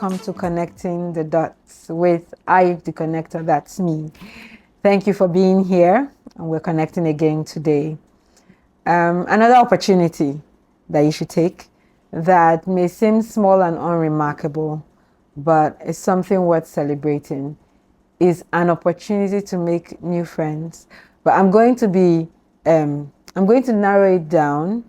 welcome to Connecting the Dots with I, the Connector, that's me. Thank you for being here, and we're connecting again today. Another opportunity that you should take that may seem small and unremarkable, but it's something worth celebrating, is an opportunity to make new friends. But I'm going to narrow it down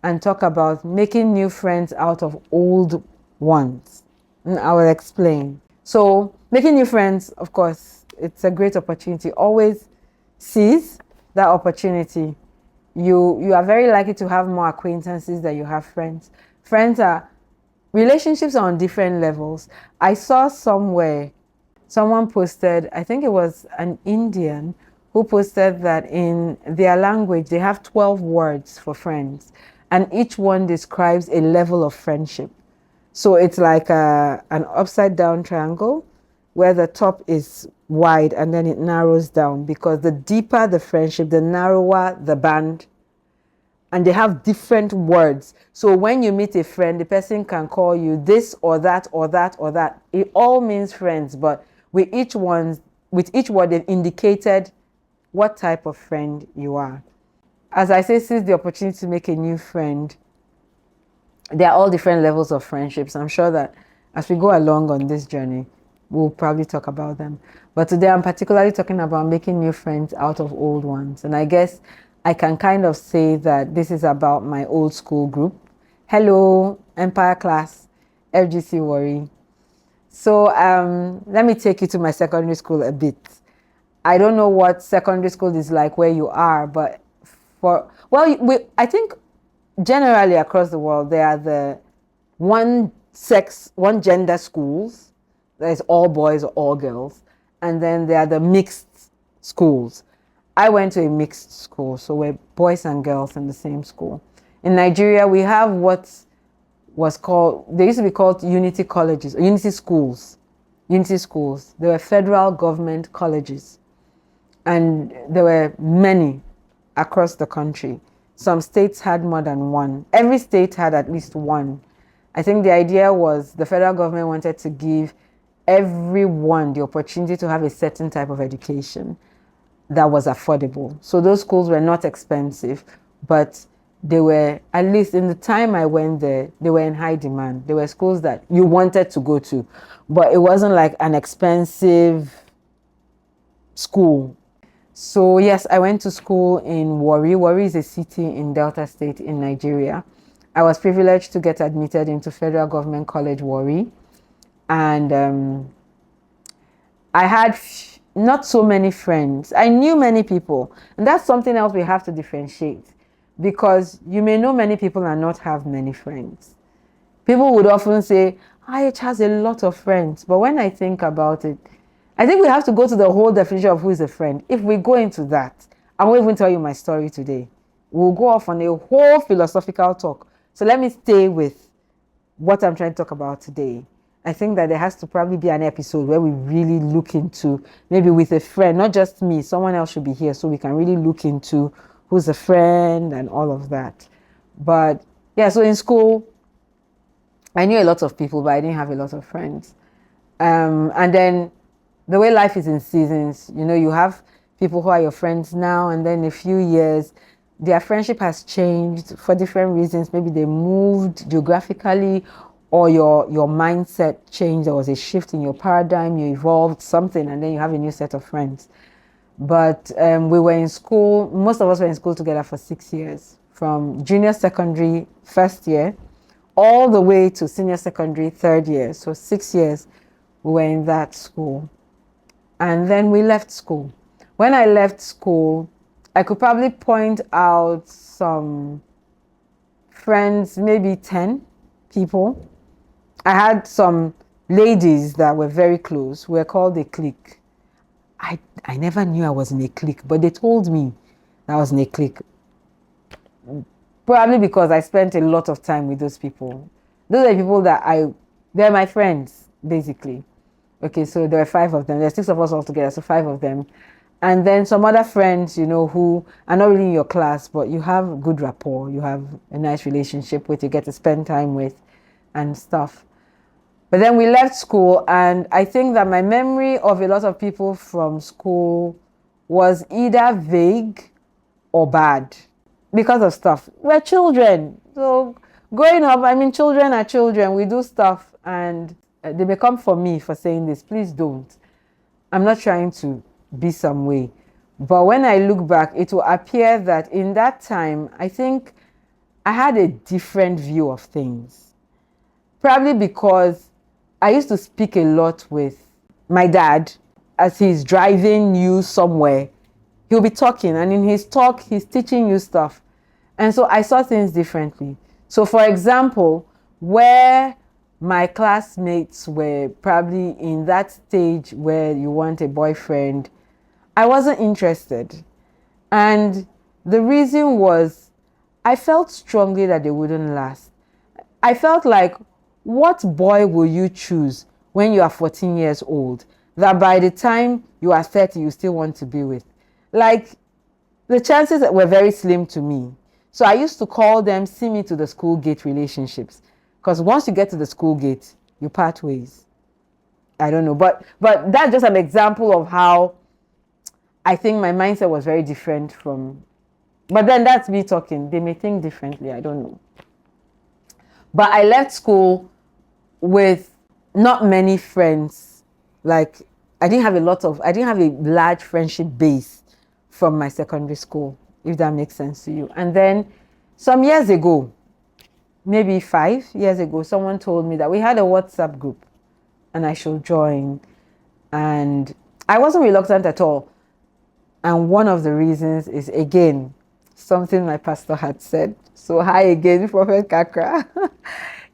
and talk about making new friends out of old ones. And I will explain. So making new friends, of course, it's a great opportunity. Always seize that opportunity. You are very likely to have more acquaintances than you have friends. Relationships are on different levels. I saw somewhere, someone posted, I think it was an Indian, who posted that in their language, they have 12 words for friends, and each one describes a level of friendship. So it's like an upside down triangle where the top is wide and then it narrows down, because the deeper the friendship, the narrower the band. And they have different words. So when you meet a friend, the person can call you this or that or that or that. It all means friends, but with each word, they've indicated what type of friend you are. As I say, seize the opportunity to make a new friend. There are all different levels of friendships. I'm sure that as we go along on this journey, we'll probably talk about them. But today I'm particularly talking about making new friends out of old ones. And I guess I can kind of say that this is about my old school group. Hello, Empire class, FGC Worry. So let me take you to my secondary school a bit. I don't know what secondary school is like where you are, but I think generally across the world, there are the one gender schools. There's all boys or all girls. And then there are the mixed schools. I went to a mixed school, so we're boys and girls in the same school. In Nigeria, we have they used to be called unity colleges, or unity schools. Unity schools. They were federal government colleges. And there were many across the country. Some states had more than one. Every state had at least one. I think the idea was the federal government wanted to give everyone the opportunity to have a certain type of education that was affordable. So those schools were not expensive, but they were, at least in the time I went there, they were in high demand. They were schools that you wanted to go to, but it wasn't like an expensive school. So yes, I went to school in Warri. Warri is a city in Delta State in Nigeria. I was privileged to get admitted into Federal Government College Warri. And I had not so many friends. I knew many people. And that's something else we have to differentiate. Because you may know many people and not have many friends. People would often say, IH has a lot of friends. But when I think about it, I think we have to go to the whole definition of who is a friend. If we go into that, I won't even tell you my story today. We'll go off on a whole philosophical talk. So let me stay with what I'm trying to talk about today. I think that there has to probably be an episode where we really look into, maybe with a friend, not just me, someone else should be here so we can really look into who's a friend and all of that. But yeah, so in school, I knew a lot of people, but I didn't have a lot of friends. And then the way life is in seasons, you have people who are your friends now, and then in a few years, their friendship has changed for different reasons. Maybe they moved geographically, or your mindset changed. There was a shift in your paradigm, you evolved something, and then you have a new set of friends. But we were in school, most of us were in school together for 6 years, from junior secondary first year, all the way to senior secondary third year. So 6 years we were in that school. And then we left school. When I left school, I could probably point out some friends, maybe 10 people. I had some ladies that were very close. We were called a clique. I never knew I was in a clique, but they told me that I was in a clique. Probably because I spent a lot of time with those people. Those are the people they're my friends, basically. Okay, so there were 5 of them. There's 6 of us all together, so 5 of them. And then some other friends, who are not really in your class, but you have good rapport, you have a nice relationship with, you get to spend time with and stuff. But then we left school, and I think that my memory of a lot of people from school was either vague or bad because of stuff. We're children. So growing up, I mean, children are children. We do stuff, and they may come for me for saying this. Please don't. I'm not trying to be some way. But when I look back, it will appear that in that time, I think I had a different view of things. Probably because I used to speak a lot with my dad as he's driving you somewhere. He'll be talking, and in his talk, he's teaching you stuff. And so I saw things differently. So, for example, where my classmates were probably in that stage where you want a boyfriend, I wasn't interested. And the reason was I felt strongly that they wouldn't last. I felt like, what boy will you choose when you are 14 years old that by the time you are 30 you still want to be with? Like, the chances were very slim to me. So I used to call them see me to the school gate relationships, because once you get to the school gate, you part ways. I don't know, but that's just an example of how I think my mindset was very different from. But then that's me talking. They may think differently. I don't know. But I left school with not many friends. Like, I didn't have a large friendship base from my secondary school, if that makes sense to you. And then some years ago, maybe 5 years ago, someone told me that we had a WhatsApp group and I should join. And I wasn't reluctant at all. And one of the reasons is, again, something my pastor had said. So hi again, Prophet Kakra.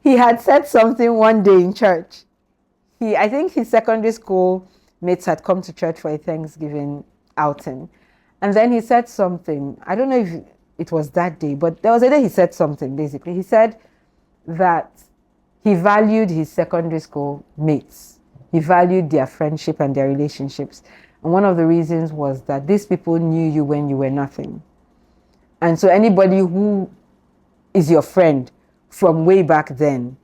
He had said something one day in church. I think his secondary school mates had come to church for a Thanksgiving outing. And then he said something. I don't know if it was that day, but there was a day he said something, basically. He said that he valued his secondary school mates. He valued their friendship and their relationships. And one of the reasons was that these people knew you when you were nothing. And so anybody who is your friend from way back then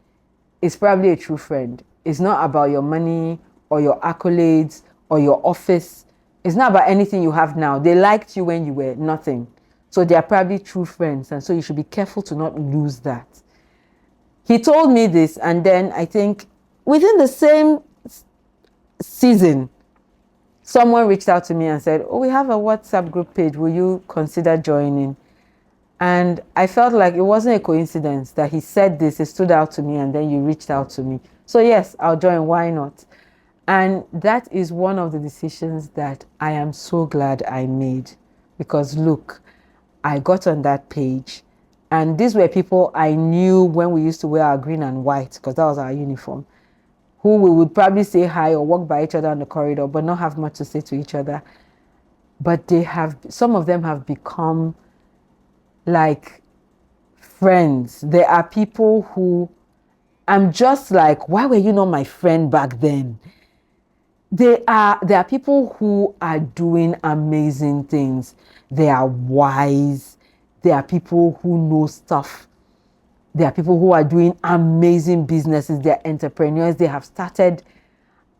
is probably a true friend. It's not about your money or your accolades or your office. It's not about anything you have now. They liked you when you were nothing. So they are probably true friends. And so you should be careful to not lose that. He told me this, and then I think within the same season, someone reached out to me and said, oh, we have a WhatsApp group page. Will you consider joining? And I felt like it wasn't a coincidence that he said this. It stood out to me, and then you reached out to me. So yes, I'll join. Why not? And that is one of the decisions that I am so glad I made. Because look, I got on that page, and these were people I knew when we used to wear our green and white, because that was our uniform, who we would probably say hi or walk by each other on the corridor, but not have much to say to each other. But some of them have become like friends. There are people who I'm just like, why were you not my friend back then? There are people who are doing amazing things. They are wise. There are people who know stuff. There are people who are doing amazing businesses. They're entrepreneurs. They have started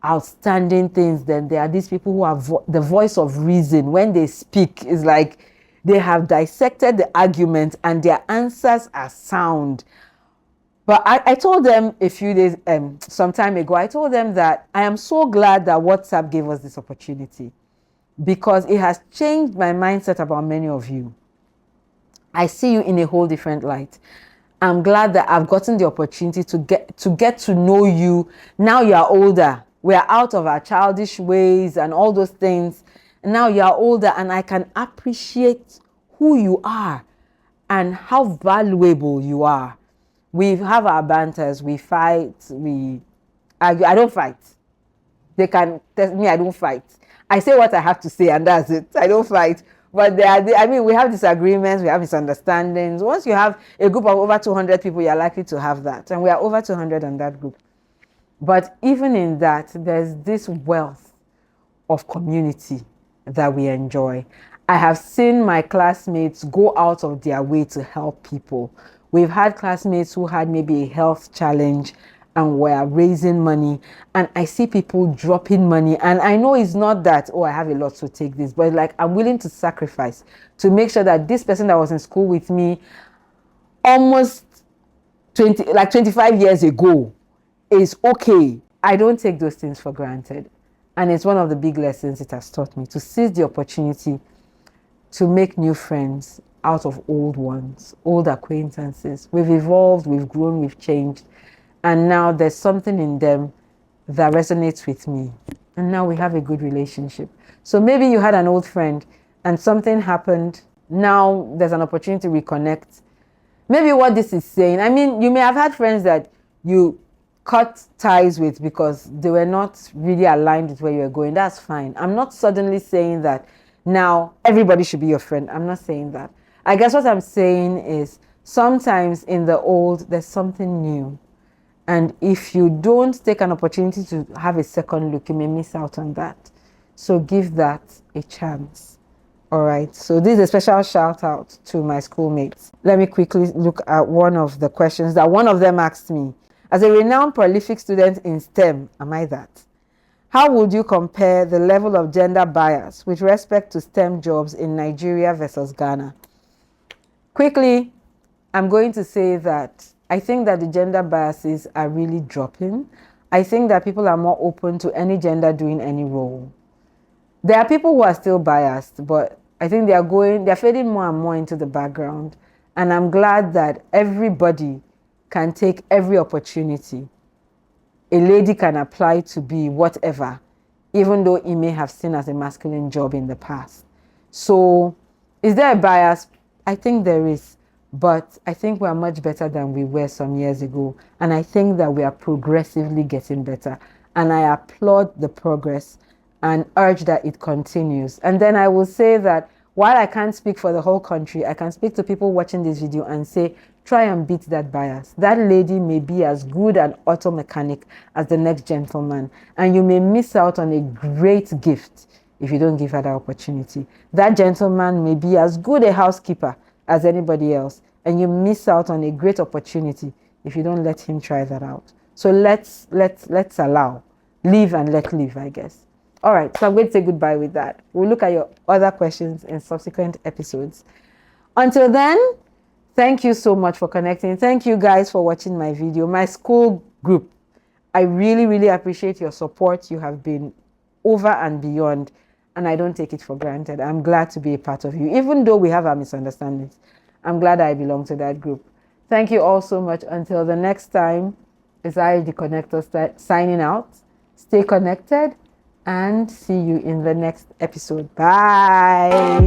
outstanding things. Then there are these people who are the voice of reason. When they speak, it's like they have dissected the argument and their answers are sound. But I told them a few days, some time ago, I told them that I am so glad that WhatsApp gave us this opportunity, because it has changed my mindset about many of you. I see you in a whole different light. I'm glad that I've gotten the opportunity to get to know you. Now you are older. We are out of our childish ways and all those things. Now you are older, and I can appreciate who you are and how valuable you are. We have our banters, we fight, we argue. I don't fight. They can test me, I don't fight. I say what I have to say, and that's it. I don't fight. But we have disagreements, we have misunderstandings. Once you have a group of over 200 people, you're likely to have that. And we are over 200 in that group. But even in that, there's this wealth of community that we enjoy. I have seen my classmates go out of their way to help people. We've had classmates who had maybe a health challenge, and we're raising money, and I see people dropping money, and I know it's not that, oh, I have a lot to take this, but like I'm willing to sacrifice to make sure that this person that was in school with me almost 25 years ago is okay. I don't take those things for granted. And it's one of the big lessons it has taught me, to seize the opportunity to make new friends out of old ones, old acquaintances. We've evolved, we've grown, we've changed. And now there's something in them that resonates with me. And now we have a good relationship. So maybe you had an old friend and something happened. Now there's an opportunity to reconnect. Maybe what this is saying, I mean, you may have had friends that you cut ties with because they were not really aligned with where you were going. That's fine. I'm not suddenly saying that now everybody should be your friend. I'm not saying that. I guess what I'm saying is sometimes in the old, there's something new. And if you don't take an opportunity to have a second look, you may miss out on that. So give that a chance. All right. So this is a special shout out to my schoolmates. Let me quickly look at one of the questions that one of them asked me. As a renowned prolific student in STEM, am I that? How would you compare the level of gender bias with respect to STEM jobs in Nigeria versus Ghana? Quickly, I'm going to say that I think that the gender biases are really dropping. I think that people are more open to any gender doing any role. There are people who are still biased, but I think they're fading more and more into the background. And I'm glad that everybody can take every opportunity. A lady can apply to be whatever, even though it may have seen as a masculine job in the past. So is there a bias? I think there is, but I think we are much better than we were some years ago. And I think that we are progressively getting better. And I applaud the progress and urge that it continues. And then I will say that while I can't speak for the whole country, I can speak to people watching this video and say, try and beat that bias. That lady may be as good an auto mechanic as the next gentleman, and you may miss out on a great gift if you don't give her that opportunity. That gentleman may be as good a housekeeper as anybody else, and you miss out on a great opportunity if you don't let him try that out. So let's allow. Live and let live, I guess. All right, so I'm going to say goodbye with that. We'll look at your other questions in subsequent episodes. Until then, thank you so much for connecting. Thank you guys for watching my video. My school group, I really, really appreciate your support. You have been over and beyond, and I don't take it for granted. I'm glad to be a part of you. Even though we have our misunderstandings, I'm glad I belong to that group. Thank you all so much. Until the next time, it's I, the Connector, signing out. Stay connected and see you in the next episode. Bye.